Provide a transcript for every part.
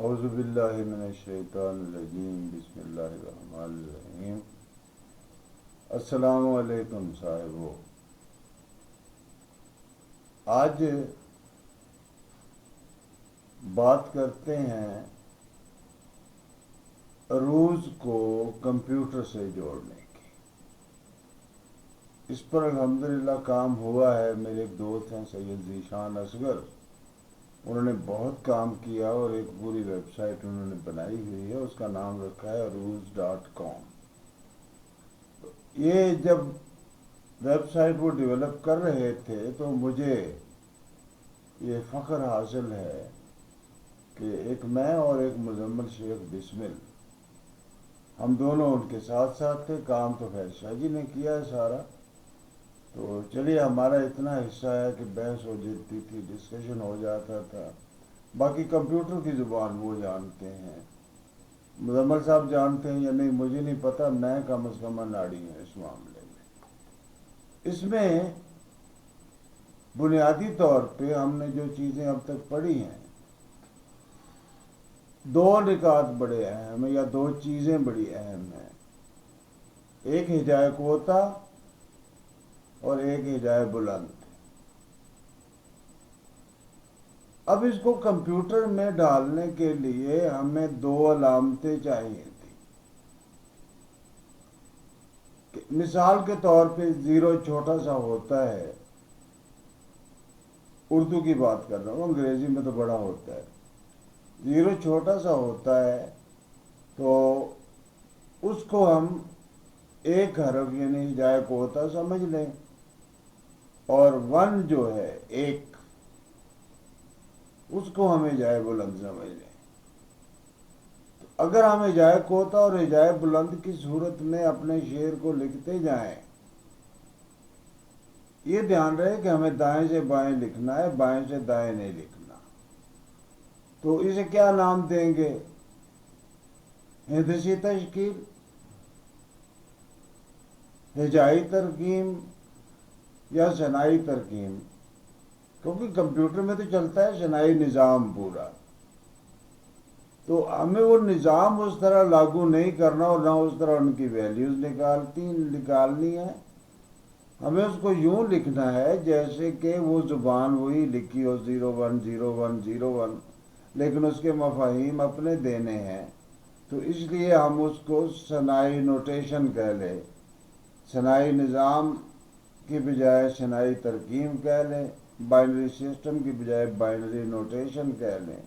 اعوذ باللہ من الشیطان الرجیم بسم اللہ الرحمن الرحیم۔ السلام علیکم صاحبو۔ آج بات کرتے ہیں روز کو کمپیوٹر سے جوڑنے کی۔ اس پر الحمدللہ کام ہوا ہے۔ میرے ایک دوست ہیں سید ذیشان اصغر، انہوں نے بہت کام کیا اور ایک پوری ویب سائٹ انہوں نے بنائی ہوئی ہے، اس کا نام رکھا ہے روز.com۔ یہ جب ویب سائٹ وہ ڈیولپ کر رہے تھے تو مجھے یہ فخر حاصل ہے کہ ایک میں اور ایک مزمل شیخ بسمل، ہم دونوں ان کے ساتھ ساتھ تھے۔ کام تو خیر شاہ جی نے کیا ہے سارا، تو چلیے ہمارا اتنا حصہ ہے کہ بحث ہو جاتی تھی، ڈسکشن ہو جاتا تھا، باقی کمپیوٹر کی زبان وہ جانتے ہیں، مزمل صاحب جانتے ہیں یا نہیں مجھے نہیں پتہ، میں کم از کم اناڑی ہوں اس معاملے میں۔ اس میں بنیادی طور پہ ہم نے جو چیزیں اب تک پڑھی ہیں، دو نکات بڑے اہم ہیں یا دو چیزیں بڑی اہم ہیں، ایک ہجائے کوتا اور ایک ہجائے بلند۔ اب اس کو کمپیوٹر میں ڈالنے کے لیے ہمیں دو علامتیں چاہیے تھیں۔ مثال کے طور پہ زیرو چھوٹا سا ہوتا ہے، اردو کی بات کر رہا ہوں، انگریزی میں تو بڑا ہوتا ہے۔ زیرو چھوٹا سا ہوتا ہے تو اس کو ہم ایک حرف یعنی ہجائے کوتا سمجھ لیں، اور ون جو ہے ایک، اس کو ہم ہجائے بلند سمجھ لیں۔ اگر ہم ہجائے کوتا اور ہجائے بلند کی صورت میں اپنے شعر کو لکھتے جائیں، یہ دھیان رہے کہ ہمیں دائیں سے بائیں لکھنا ہے، بائیں سے دائیں نہیں لکھنا۔ تو اسے کیا نام دیں گے؟ ہندسی تشکیل، ہجائی ترکیم یا شنائی ترکیم، کیونکہ کمپیوٹر میں تو چلتا ہے شنائی نظام پورا، تو ہمیں وہ نظام اس طرح لاگو نہیں کرنا اور نہ اس طرح ان کی ویلیوز نکالنی ہے۔ ہمیں اس کو یوں لکھنا ہے جیسے کہ وہ زبان وہی لکھی ہو 010101، لیکن اس کے مفاہیم اپنے دینے ہیں، تو اس لیے ہم اس کو شنائی نوٹیشن کہہ لیں، شنائی نظام کی بجائے شنائی ترکیم کہہ لیں، بائنری سسٹم کی بجائے بائنری نوٹیشن کہہ لیں،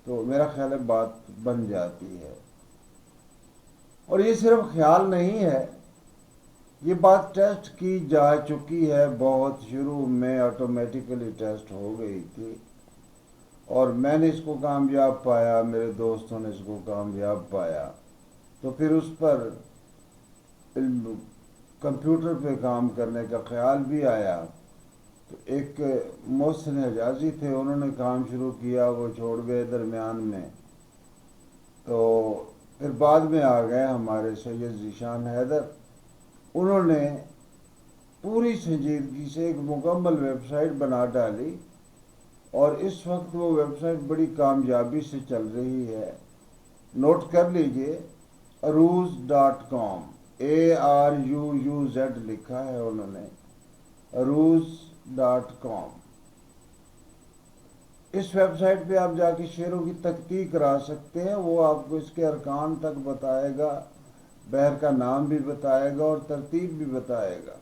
تو میرا خیال ہے بات بن جاتی ہے۔ اور یہ صرف خیال نہیں ہے، یہ بات ٹیسٹ کی جا چکی ہے، بہت شروع میں آٹومیٹیکلی ٹیسٹ ہو گئی تھی، اور میں نے اس کو کامیاب پایا، میرے دوستوں نے اس کو کامیاب پایا، تو پھر اس پر کمپیوٹر پہ کام کرنے کا خیال بھی آیا۔ تو ایک محسن حجازی تھے، انہوں نے کام شروع کیا، وہ چھوڑ گئے درمیان میں، تو پھر بعد میں آ گئے ہمارے سید ذیشان حیدر، انہوں نے پوری سنجیدگی سے ایک مکمل ویب سائٹ بنا ڈالی، اور اس وقت وہ ویب سائٹ بڑی کامیابی سے چل رہی ہے۔ نوٹ کر لیجئے، عروض.com، ARUUZ لکھا ہے انہوں نے، عروض.com۔ اس ویب سائٹ پہ آپ جا کے شعروں کی تحقیق کرا سکتے ہیں، وہ آپ کو اس کے ارکان تک بتائے گا، بحر کا نام بھی بتائے گا اور ترتیب بھی بتائے گا۔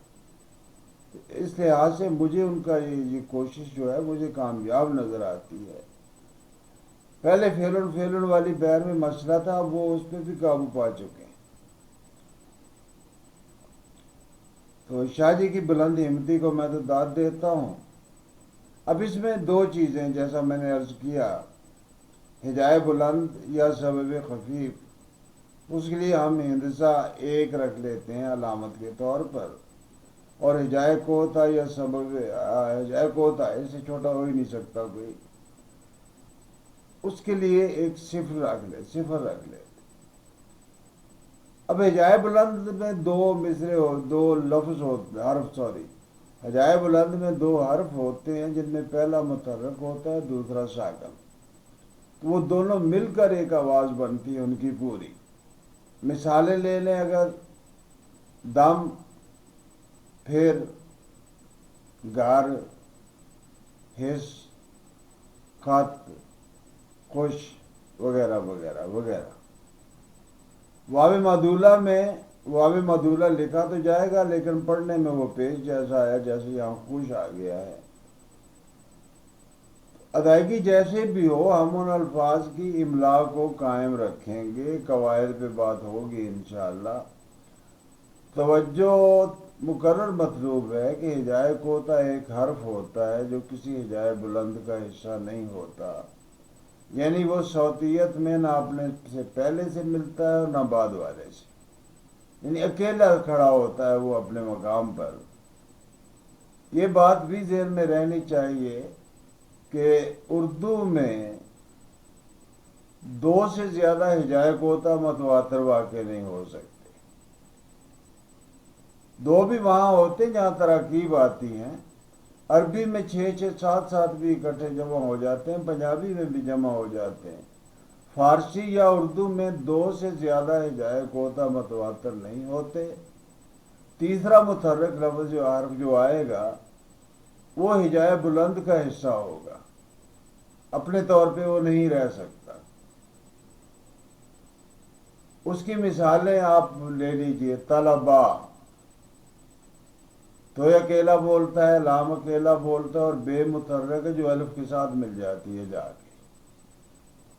اس لحاظ سے مجھے ان کا یہ کوشش جو ہے مجھے کامیاب نظر آتی ہے۔ پہلے فیلن والی بحر میں مسئلہ تھا، وہ اس پہ بھی قابو پا چکے ہیں۔ تو شاہ جی کی بلند ہمتی کو میں تو داد دیتا ہوں۔ اب اس میں دو چیزیں، جیسا میں نے عرض کیا، ہجائے بلند یا سبب خفیف، اس کے لیے ہم ہندسہ ایک رکھ لیتے ہیں علامت کے طور پر، اور ہجائے کوتا یا سبب ہجائے کوتا اس سے چھوٹا ہو ہی نہیں سکتا کوئی، اس کے لیے ایک صفر رکھ لے۔ اب ہجائے بلند میں دو مصرے دو لفظ ہوتے ہجائے بلند میں دو حرف ہوتے ہیں، جن میں پہلا متحرک ہوتا ہے، دوسرا ساکن۔ تو وہ دونوں مل کر ایک آواز بنتی ہے ان کی پوری. مثالیں لے لیں اگر، دم، پھر، گار، حس، خط، خوش، وغیرہ وغیرہ وغیرہ. واو مدولہ لکھا تو جائے گا لیکن پڑھنے میں وہ پیج جیسا ہے جیسے یہاں خوش آ گیا ہے. ادائیگی جیسے بھی ہو ہم ان الفاظ کی املا کو قائم رکھیں گے، قواعد پہ بات ہوگی انشاءاللہ. توجہ مقرر مطلوب ہے کہ ہجائے کوتا ایک حرف ہوتا ہے جو کسی ہجائے بلند کا حصہ نہیں ہوتا، یعنی وہ صوتیت میں نہ اپنے سے پہلے سے ملتا ہے اور نہ بعد والے سے، یعنی اکیلا کھڑا ہوتا ہے وہ اپنے مقام پر. یہ بات بھی ذہن میں رہنی چاہیے کہ اردو میں دو سے زیادہ ہجائے کوتا متواتر واقع نہیں ہو سکتے. دو بھی وہاں ہوتے ہیں جہاں تراکیب آتی ہیں. عربی میں 6 7 7 بھی اکٹھے جمع ہو جاتے ہیں، پنجابی میں بھی جمع ہو جاتے ہیں. فارسی یا اردو میں دو سے زیادہ ہجائے کوتا متواتر نہیں ہوتے. تیسرا متحرک لفظ جو حرف جو آئے گا وہ ہجائے بلند کا حصہ ہوگا، اپنے طور پہ وہ نہیں رہ سکتا. اس کی مثالیں آپ لے لیجئے. طلبا، تو اکیلا بولتا ہے، لام اکیلا بولتا ہے، اور بے متحرک ہے جو الف کے ساتھ مل جاتی ہے جا کے.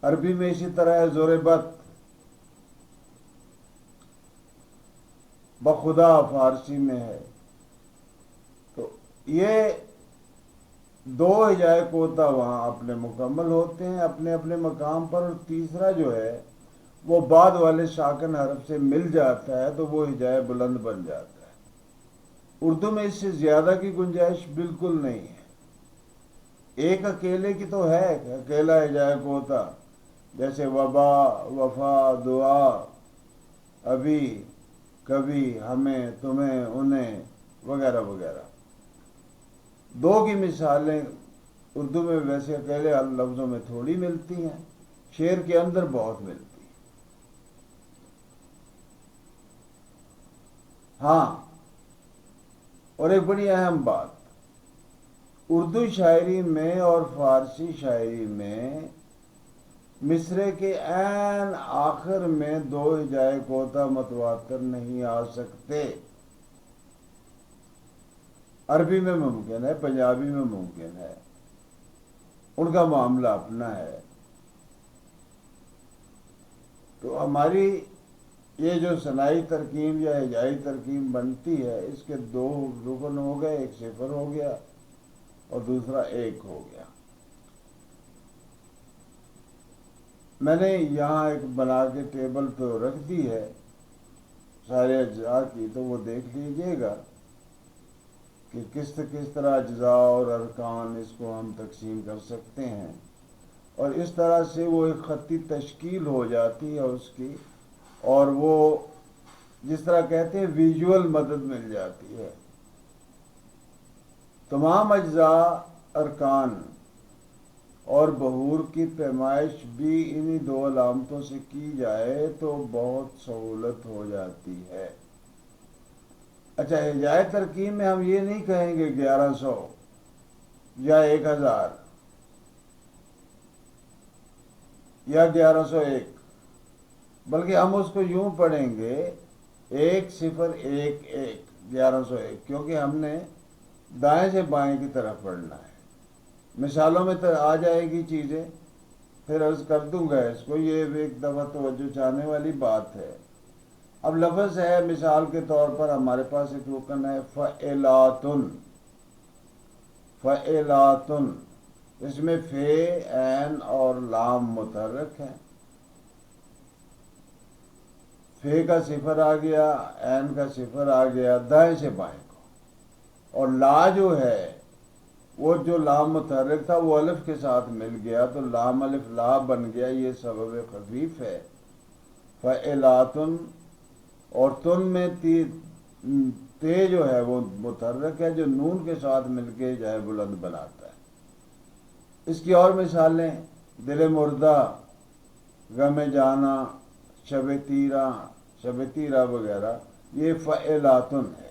عربی میں اسی طرح ہے. ضربت، بخدا فارسی میں ہے. تو یہ دو ہجائے کوتا وہاں اپنے مکمل ہوتے ہیں اپنے اپنے مقام پر، اور تیسرا جو ہے وہ بعد والے ساکن حرف سے مل جاتا ہے تو وہ ہجائے بلند بن جاتا ہے. اردو میں اس سے زیادہ کی گنجائش بالکل نہیں ہے. ایک اکیلے کی تو ہے کہ اکیلا ہجائے کوتا، جیسے وبا، وفا، دعا، ابھی، کبھی، ہمیں، تمہیں، انہیں، وغیرہ وغیرہ. دو کی مثالیں اردو میں ویسے اکیلے لفظوں میں تھوڑی ملتی ہیں، شعر کے اندر بہت ملتی ہیں. ہاں، اور ایک بڑی اہم بات، اردو شاعری میں اور فارسی شاعری میں مصرے کے عین آخر میں دو ہجائے کوتا متواتر نہیں آ سکتے. عربی میں ممکن ہے، پنجابی میں ممکن ہے، ان کا معاملہ اپنا ہے. تو ہماری یہ جو ثنائی ترکیب یا ہجائی ترکیب بنتی ہے اس کے دو رکن ہو گئے، ایک صفر ہو گیا اور دوسرا ایک ہو گیا. میں نے یہاں ایک بنا کے ٹیبل تو رکھ دی ہے سارے اجزاء کی، تو وہ دیکھ لیجئے گا کہ کس طرح اجزاء اور ارکان اس کو ہم تقسیم کر سکتے ہیں، اور اس طرح سے وہ ایک خطی تشکیل ہو جاتی ہے اس کی، اور وہ جس طرح کہتے ہیں ویژول مدد مل جاتی ہے. تمام اجزاء، ارکان اور بحور کی پیمائش بھی انہی دو علامتوں سے کی جائے تو بہت سہولت ہو جاتی ہے. اچھا، ہجائے ترکیب میں ہم یہ نہیں کہیں گے 1100 یا 1000 یا 1101، بلکہ ہم اس کو یوں پڑھیں گے 1011 1101، کیونکہ ہم نے دائیں سے بائیں کی طرف پڑھنا ہے. مثالوں میں تو آ جائے گی چیزیں، پھر عرض کر دوں گا اس کو، یہ ایک دفعہ توجہ چاہنے والی بات ہے. اب لفظ ہے، مثال کے طور پر ہمارے پاس ایک رکن ہے فعلاتن. فعلاتن، اس میں فے، عین اور لام متحرک ہیں. فے کا صفر آ گیا، عین کا صفر آ گیا دائیں سے بائیں کو، اور لا جو ہے وہ جو لام متحرک تھا وہ الف کے ساتھ مل گیا تو لام الف لا بن گیا. یہ سبب خفیف ہے. فعلاتن، اور تن میں تے جو ہے وہ متحرک ہے جو نون کے ساتھ مل کے جائے بلند بناتا ہے. اس کی اور مثالیں دل مردہ، غم جانا، شب تیرہ وغیرہ، یہ فعلاتن ہے۔